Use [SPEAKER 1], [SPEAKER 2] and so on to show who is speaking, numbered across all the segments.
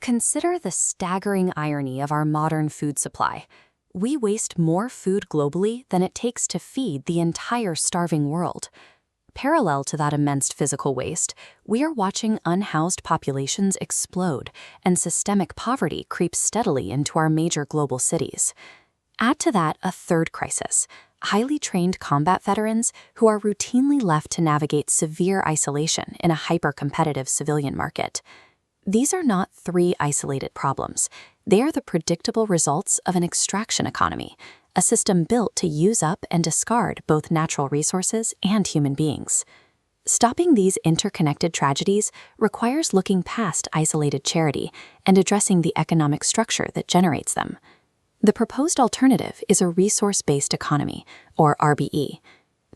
[SPEAKER 1] Consider the staggering irony of our modern food supply. We waste more food globally than it takes to feed the entire starving world. Parallel to that immense physical waste, we are watching unhoused populations explode and systemic poverty creep steadily into our major global cities. Add to that a third crisis: highly trained combat veterans who are routinely left to navigate severe isolation in a hyper-competitive civilian market. These are not three isolated problems. They are the predictable results of an extraction economy, a system built to use up and discard both natural resources and human beings. Stopping these interconnected tragedies requires looking past isolated charity and addressing the economic structure that generates them. The proposed alternative is a resource-based economy, or RBE.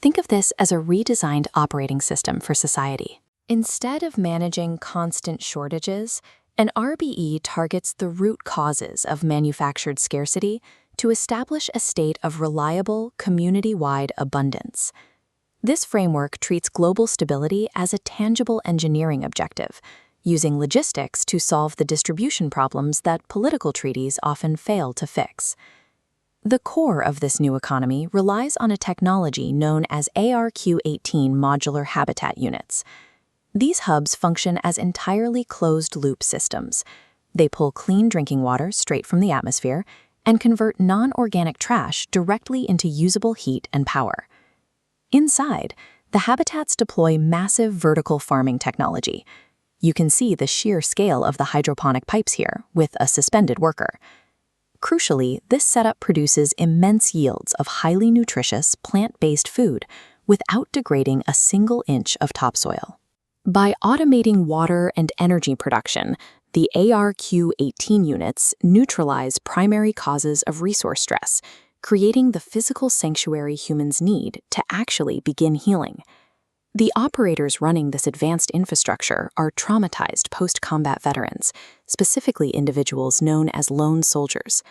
[SPEAKER 1] Think of this as a redesigned operating system for society. Instead of managing constant shortages, an RBE targets the root causes of manufactured scarcity to establish a state of reliable, community-wide abundance. This framework treats global stability as a tangible engineering objective, using logistics to solve the distribution problems that political treaties often fail to fix. The core of this new economy relies on a technology known as ARQ-18 modular habitat units. These hubs function as entirely closed-loop systems. They pull clean drinking water straight from the atmosphere and convert non-organic trash directly into usable heat and power. Inside, the habitats deploy massive vertical farming technology. You can see the sheer scale of the hydroponic pipes here, with a suspended worker. Crucially, this setup produces immense yields of highly nutritious, plant-based food without degrading a single inch of topsoil. By automating water and energy production, the ARQ-18 units neutralize primary causes of resource stress, creating the physical sanctuary humans need to actually begin healing. The operators running this advanced infrastructure are traumatized post-combat veterans, specifically individuals known as lone soldiers.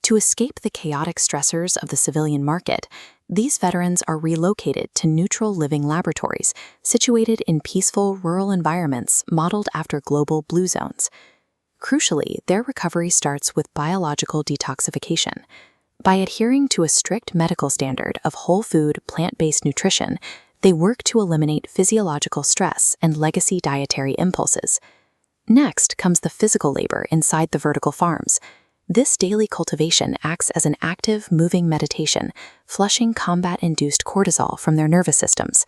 [SPEAKER 1] To escape the chaotic stressors of the civilian market, these veterans are relocated to neutral living laboratories situated in peaceful rural environments modeled after global blue zones. Crucially, their recovery starts with biological detoxification. By adhering to a strict medical standard of whole food, plant-based nutrition, they work to eliminate physiological stress and legacy dietary impulses. Next comes the physical labor inside the vertical farms. This daily cultivation acts as an active, moving meditation, flushing combat-induced cortisol from their nervous systems.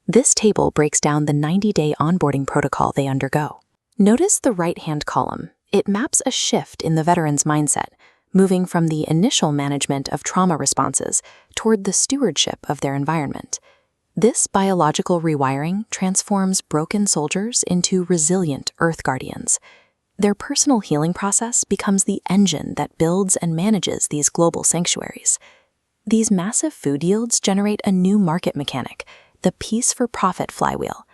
[SPEAKER 1] This table breaks down the 90-day onboarding protocol they undergo. Notice the right-hand column. It maps a shift in the veteran's mindset, moving from the initial management of trauma responses toward the stewardship of their environment. This biological rewiring transforms broken soldiers into resilient Earth Guardians. Their personal healing process becomes the engine that builds and manages these global sanctuaries. These massive food yields generate a new market mechanic, the Peace for Profit flywheel.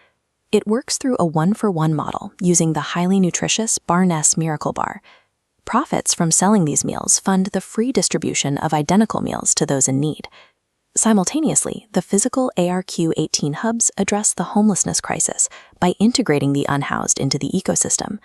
[SPEAKER 1] It works through a one-for-one model using the highly nutritious Barness Miracle Bar. Profits from selling these meals fund the free distribution of identical meals to those in need. Simultaneously, the physical ARQ-18 hubs address the homelessness crisis by integrating the unhoused into the ecosystem.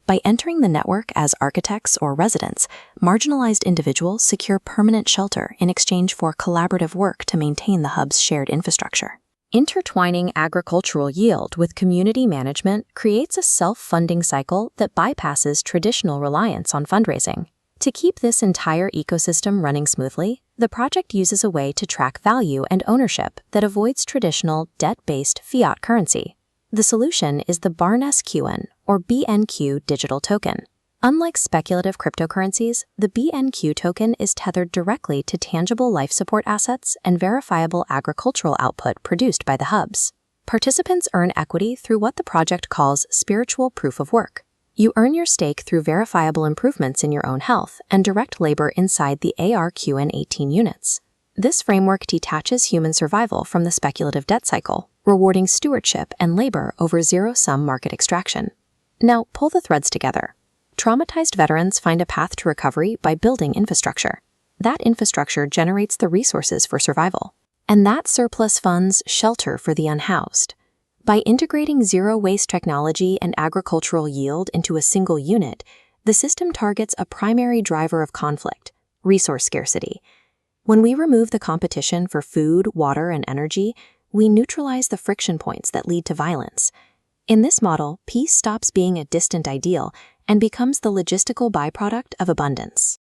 [SPEAKER 1] By entering the network as architects or residents, marginalized individuals secure permanent shelter in exchange for collaborative work to maintain the hub's shared infrastructure. Intertwining agricultural yield with community management creates a self-funding cycle that bypasses traditional reliance on fundraising. To keep this entire ecosystem running smoothly, the project uses a way to track value and ownership that avoids traditional debt-based fiat currency. The solution is the Barness QN, or BNQ digital token. Unlike speculative cryptocurrencies, the BNQ token is tethered directly to tangible life support assets and verifiable agricultural output produced by the hubs. Participants earn equity through what the project calls spiritual proof of work. You earn your stake through verifiable improvements in your own health and direct labor inside the ARQN18 units. This framework detaches human survival from the speculative debt cycle, rewarding stewardship and labor over zero-sum market extraction. Now, pull the threads together. Traumatized veterans find a path to recovery by building infrastructure. That infrastructure generates the resources for survival. And that surplus funds shelter for the unhoused. By integrating zero-waste technology and agricultural yield into a single unit, The system targets a primary driver of conflict, resource scarcity. When we remove the competition for food, water, and energy, we neutralize the friction points that lead to violence. In this model, peace stops being a distant ideal and becomes the logistical byproduct of abundance.